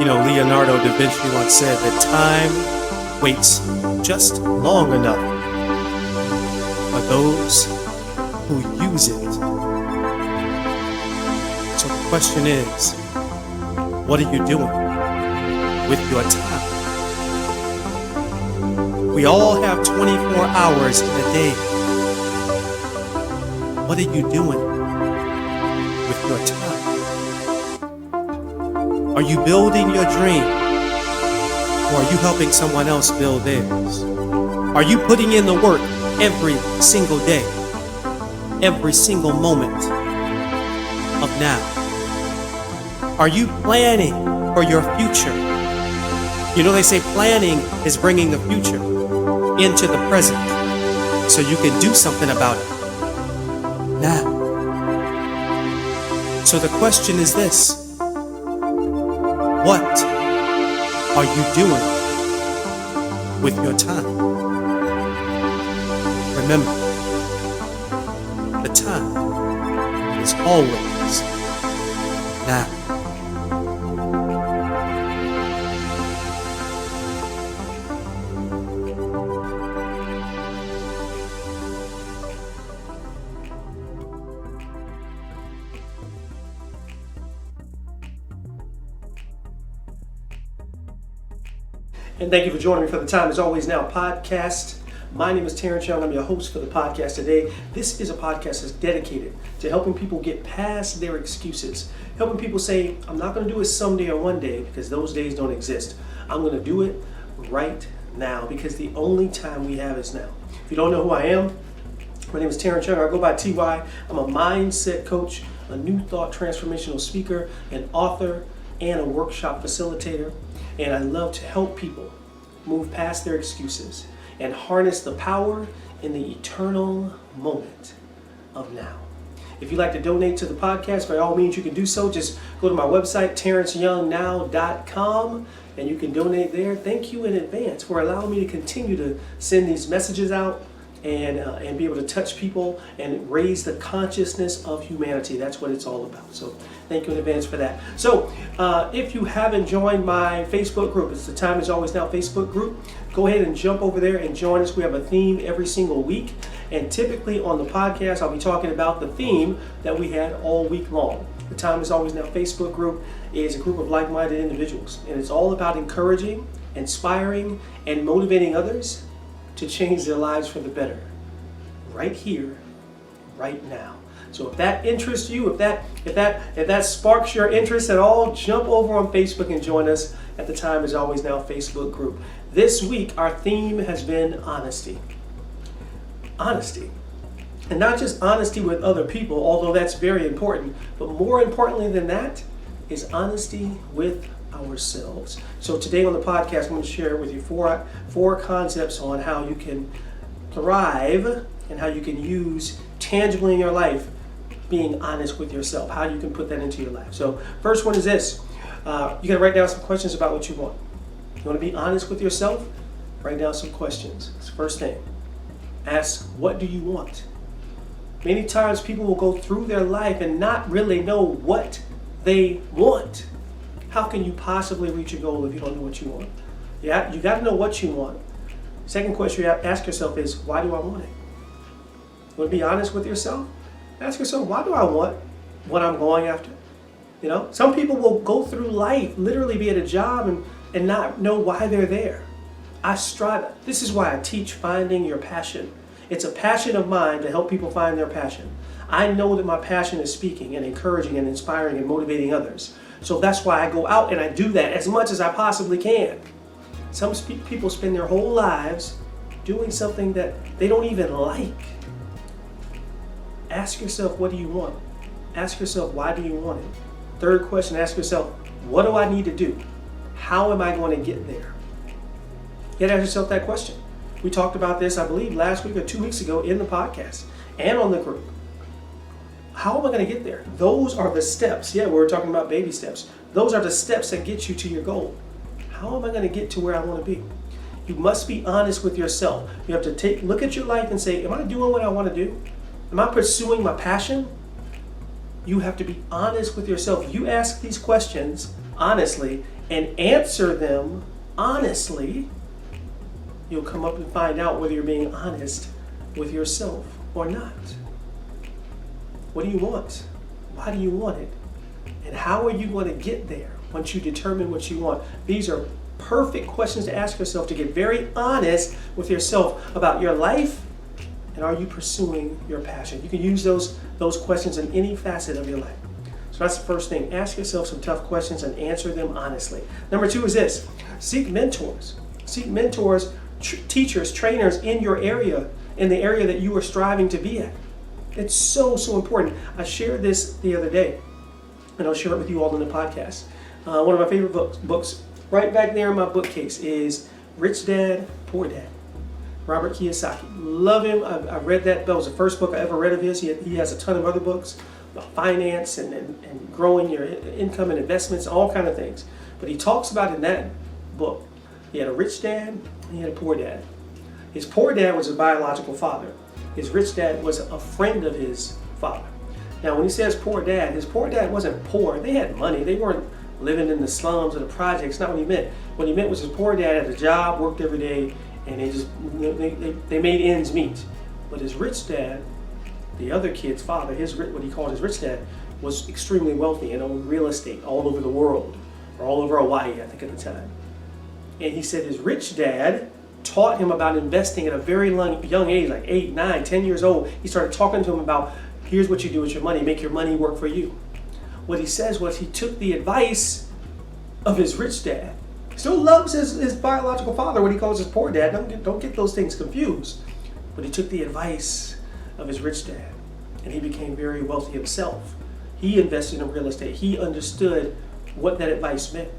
Leonardo da Vinci once said that time waits just long enough for those who use it. So the question is, what are you doing with your time? We all have 24 hours in a day. What are you doing with your time? Are you building your dream? Or are you helping someone else build theirs? Are you putting in the work every single day, every single moment of now? Are you planning for your future? They say planning is bringing the future into the present so you can do something about it now. So the question is this: what are you doing with your time? Remember, the time is always now. And thank you for joining me for the Time Is Always Now podcast. My name is Terence. I'm your host for the podcast today. This is a podcast that's dedicated to helping people get past their excuses. Helping people say, I'm not going to do it someday or one day because those days don't exist. I'm going to do it right now because the only time we have is now. If you don't know who I am, my name is Terence Young. I go by TY. I'm a mindset coach, a new thought transformational speaker, an author, and a workshop facilitator. And I love to help people move past their excuses and harness the power in the eternal moment of now. If you'd like to donate to the podcast, by all means you can do so. Just go to my website, terenceyoungnow.com, and you can donate there. Thank you in advance for allowing me to continue to send these messages out and be able to touch people and raise the consciousness of humanity. That's what it's all about. So thank you in advance for that. So if you haven't joined my Facebook group, it's the Time Is Always Now Facebook group, go ahead and jump over there and join us. We have a theme every single week. And typically on the podcast, I'll be talking about the theme that we had all week long. The Time Is Always Now Facebook group is a group of like-minded individuals. And it's all about encouraging, inspiring, and motivating others to change their lives for the better, right here, right now. So if that interests you, if that sparks your interest at all, jump over on Facebook and join us at the Time Is Always Now Facebook group. This week, our theme has been honesty. Honesty. And not just honesty with other people, although that's very important, but more importantly than that is honesty with ourselves. So today on the podcast, I'm going to share with you four concepts on how you can thrive and how you can use tangibly in your life being honest with yourself, how you can put that into your life. So first one is this. You got to write down some questions about what you want. You want to be honest with yourself? Write down some questions. That's the first thing. Ask, what do you want? Many times people will go through their life and not really know what they want. How can you possibly reach a goal if you don't know what you want? Yeah, you got to know what you want. Second question you have to ask yourself is, why do I want it? You want to be honest with yourself? Ask yourself, why do I want what I'm going after? Some people will go through life, literally be at a job and not know why they're there. I strive. This is why I teach finding your passion. It's a passion of mine to help people find their passion. I know that my passion is speaking and encouraging and inspiring and motivating others. So that's why I go out and I do that as much as I possibly can. Some people spend their whole lives doing something that they don't even like. Ask yourself, what do you want? Ask yourself, why do you want it? Third question, ask yourself, what do I need to do? How am I going to get there? You got to ask yourself that question. We talked about this, I believe, last week or 2 weeks ago in the podcast and on the group. How am I going to get there? Those are the steps. Yeah, we're talking about baby steps. Those are the steps that get you to your goal. How am I going to get to where I want to be? You must be honest with yourself. You have to look at your life and say, am I doing what I want to do? Am I pursuing my passion? You have to be honest with yourself. You ask these questions honestly, and answer them honestly, you'll come up and find out whether you're being honest with yourself or not. What do you want? Why do you want it? And how are you going to get there once you determine what you want? These are perfect questions to ask yourself to get very honest with yourself about your life, and are you pursuing your passion? You can use those questions in any facet of your life. So that's the first thing. Ask yourself some tough questions and answer them honestly. Number 2 is this. Seek mentors. Seek mentors, teachers, trainers in your area, in the area that you are striving to be at. It's so, so important. I shared this the other day, and I'll share it with you all in the podcast. One of my favorite books right back there in my bookcase is Rich Dad, Poor Dad. Robert Kiyosaki. Love him. I read that. That was the first book I ever read of his. He has a ton of other books about finance and growing your income and investments, all kind of things. But he talks about in that book, he had a rich dad and he had a poor dad. His poor dad was a biological father. His rich dad was a friend of his father. Now, when he says poor dad, his poor dad wasn't poor. They had money. They weren't living in the slums or the projects. Not what he meant. What he meant was his poor dad had a job, worked every day, and they made ends meet. But his rich dad, the other kid's father, what he called his rich dad, was extremely wealthy and owned real estate all over the world, or all over Hawaii, I think at the time. And he said his rich dad taught him about investing at a very young age, like 8, 9, 10 years old. He started talking to him about, here's what you do with your money, make your money work for you. What he says was he took the advice of his rich dad. He still loves his biological father, what he calls his poor dad. Don't get those things confused. But he took the advice of his rich dad, and he became very wealthy himself. He invested in real estate. He understood what that advice meant.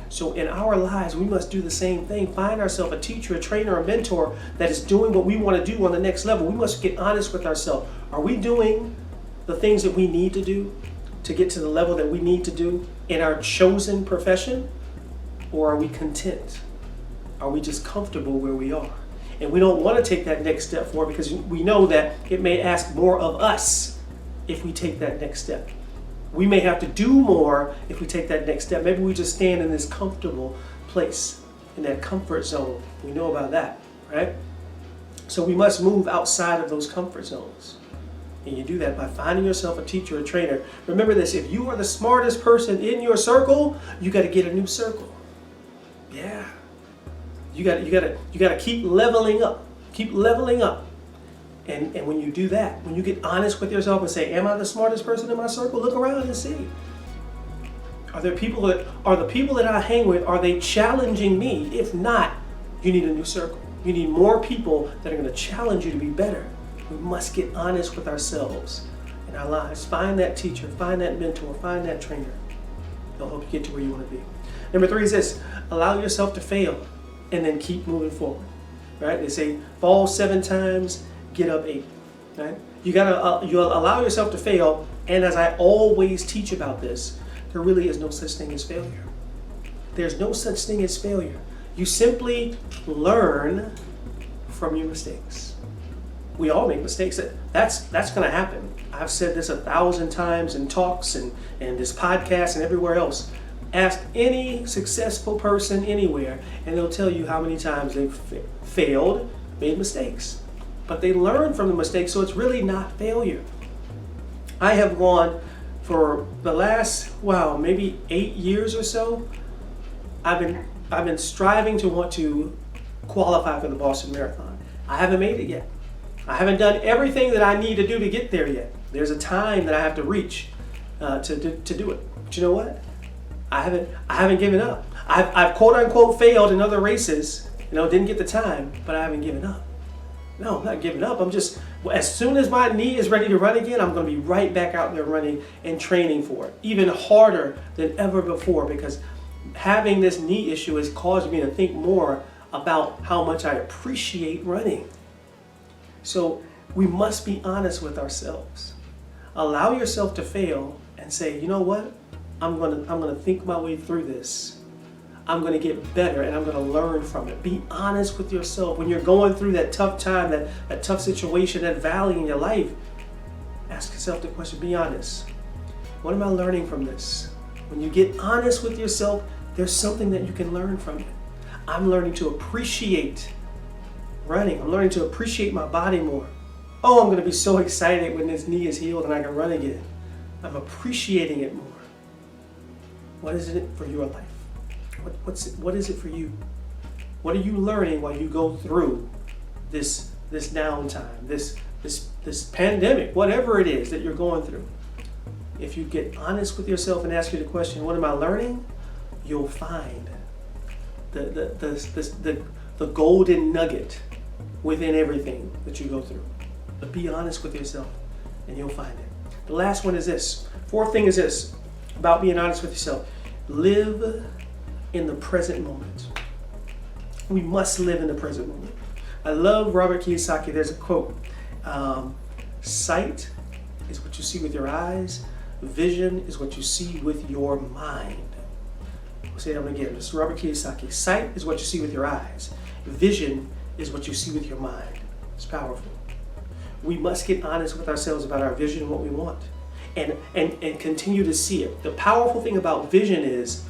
So in our lives, we must do the same thing. Find ourselves a teacher, a trainer, a mentor that is doing what we want to do on the next level. We must get honest with ourselves. Are we doing the things that we need to do to get to the level that we need to do in our chosen profession? Or are we content? Are we just comfortable where we are? And we don't want to take that next step forward because we know that it may ask more of us if we take that next step. We may have to do more if we take that next step. Maybe we just stand in this comfortable place, in that comfort zone. We know about that, right? So we must move outside of those comfort zones. And you do that by finding yourself a teacher or trainer. Remember this, if you are the smartest person in your circle, you got to get a new circle. Yeah. You got to keep leveling up. Keep leveling up. And when you do that, when you get honest with yourself and say, am I the smartest person in my circle? Look around and see. Are the people that I hang with, are they challenging me? If not, you need a new circle. You need more people that are going to challenge you to be better. We must get honest with ourselves in our lives. Find that teacher, find that mentor, find that trainer. They'll help you get to where you want to be. Number 3 is this, allow yourself to fail and then keep moving forward. Right? They say fall 7 times, get up 8. Right? You allow yourself to fail, and as I always teach about this, there really is no such thing as failure. There's no such thing as failure. You simply learn from your mistakes. We all make mistakes. That's going to happen. I've said this 1,000 times in talks and this podcast and everywhere else. Ask any successful person anywhere, and they'll tell you how many times they've failed, made mistakes. But they learn from the mistakes, so it's really not failure. I have gone for the last, maybe 8 years or so. I've been striving to want to qualify for the Boston Marathon. I haven't made it yet. I haven't done everything that I need to do to get there yet. There's a time that I have to reach to do it. But you know what? I haven't given up. I've quote unquote failed in other races. Didn't get the time, but I haven't given up. No, I'm not giving up. I'm just, as soon as my knee is ready to run again, I'm going to be right back out there running and training for it. Even harder than ever before, because having this knee issue has caused me to think more about how much I appreciate running. So we must be honest with ourselves. Allow yourself to fail and say, you know what? I'm gonna think my way through this. I'm gonna get better and I'm gonna learn from it. Be honest with yourself. When you're going through that tough time, that tough situation, that valley in your life, ask yourself the question, be honest. What am I learning from this? When you get honest with yourself, there's something that you can learn from it. I'm learning to appreciate running. I'm learning to appreciate my body more. Oh, I'm going to be so excited when this knee is healed and I can run again. I'm appreciating it more. What is it for your life? What is it for you? What are you learning while you go through this downtime, this pandemic, whatever it is that you're going through? If you get honest with yourself and ask you the question, what am I learning? You'll find the golden nugget within everything that you go through. But be honest with yourself and you'll find it. The last one is this. Fourth thing is this about being honest with yourself. Live in the present moment. We must live in the present moment. I love Robert Kiyosaki. There's a quote. Sight is what you see with your eyes. Vision is what you see with your mind. I'll say that one again. This is Robert Kiyosaki. Sight is what you see with your eyes. Vision is what you see with your mind. It's powerful. We must get honest with ourselves about our vision and what we want. And continue to see it. The powerful thing about vision is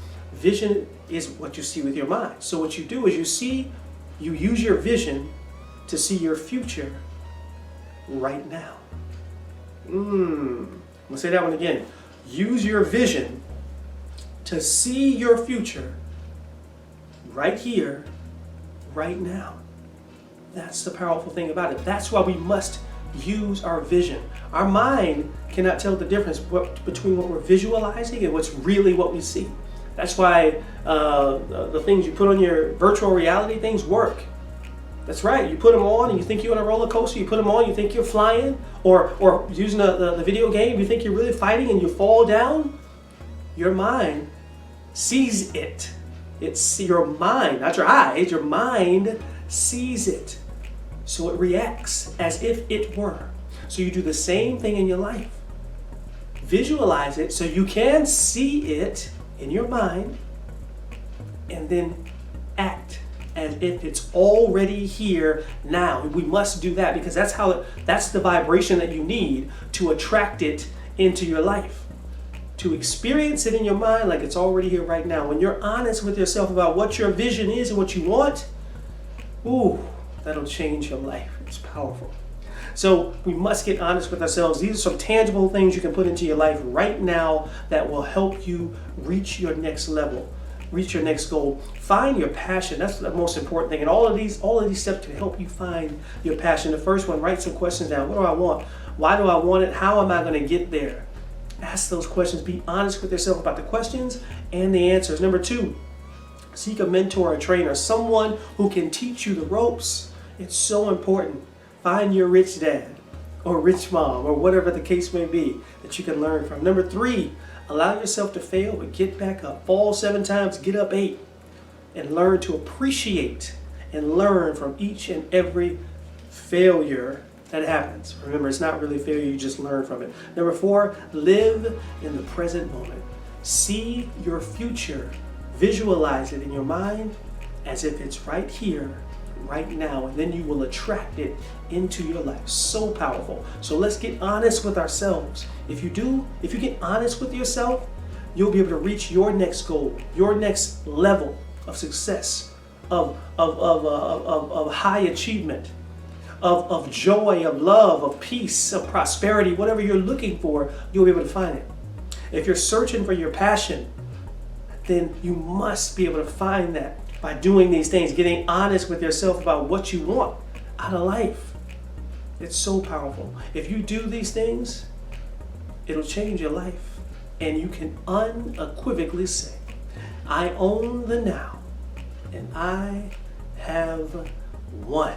what you see with your mind. So what you do is you use your vision to see your future right now. I'm gonna say that one again. Use your vision to see your future right here, right now. That's the powerful thing about it. That's why we must use our vision. Our mind cannot tell the difference between what we're visualizing and what's really what we see. That's why the things you put on your virtual reality things work. That's right. You put them on and you think you're on a roller coaster. You put them on, you think you're flying, or using the video game, you think you're really fighting and you fall down. Your mind sees it. It's your mind, not your eyes. Your mind sees it. So it reacts as if it were. So you do the same thing in your life. Visualize it so you can see it in your mind and then act as if it's already here now. We must do that because that's the vibration that you need to attract it into your life. To experience it in your mind like it's already here right now. When you're honest with yourself about what your vision is and what you want, that'll change your life. It's powerful. So we must get honest with ourselves. These are some tangible things you can put into your life right now that will help you reach your next level, reach your next goal. Find your passion. That's the most important thing. And all of these steps can help you find your passion. The first one, write some questions down. What do I want? Why do I want it? How am I going to get there? Ask those questions. Be honest with yourself about the questions and the answers. Number 2, seek a mentor or trainer, someone who can teach you the ropes. It's so important. Find your rich dad or rich mom or whatever the case may be that you can learn from. Number 3, allow yourself to fail, but get back up. Fall 7 times, get up 8. And learn to appreciate and learn from each and every failure that happens. Remember, it's not really failure, you just learn from it. Number 4, live in the present moment. See your future. Visualize it in your mind as if it's right here, right now, and then you will attract it into your life. So powerful. So let's get honest with ourselves. If you get honest with yourself, you'll be able to reach your next goal, your next level of success, of high achievement, of joy, of love, of peace, of prosperity. Whatever you're looking for, you'll be able to find it. If you're searching for your passion, then you must be able to find that by doing these things, getting honest with yourself about what you want out of life. It's so powerful. If you do these things, it'll change your life. And you can unequivocally say, I own the now, and I have won.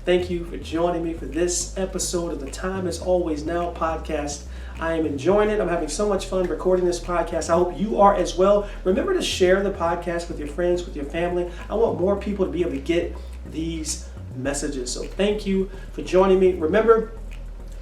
Thank you for joining me for this episode of the Time Is Always Now podcast. I am enjoying it. I'm having so much fun recording this podcast. I hope you are as well. Remember to share the podcast with your friends, with your family. I want more people to be able to get these messages. So thank you for joining me. Remember,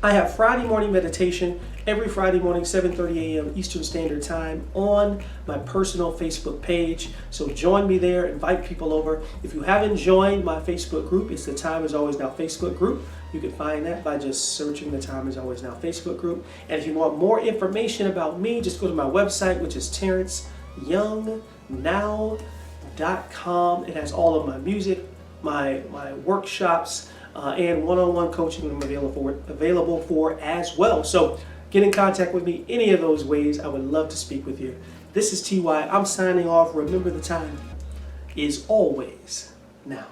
I have Friday morning meditation every Friday morning, 7:30 a.m. Eastern Standard Time on my personal Facebook page. So join me there, invite people over. If you haven't joined my Facebook group, it's the Time Is Always Now Facebook group. You can find that by just searching the Time Is Always Now Facebook group. And if you want more information about me, just go to my website, which is TerenceYoungNow.com. It has all of my music, my workshops, and one-on-one coaching I'm available for as well. So get in contact with me any of those ways. I would love to speak with you. This is TY. I'm signing off. Remember, the time is always now.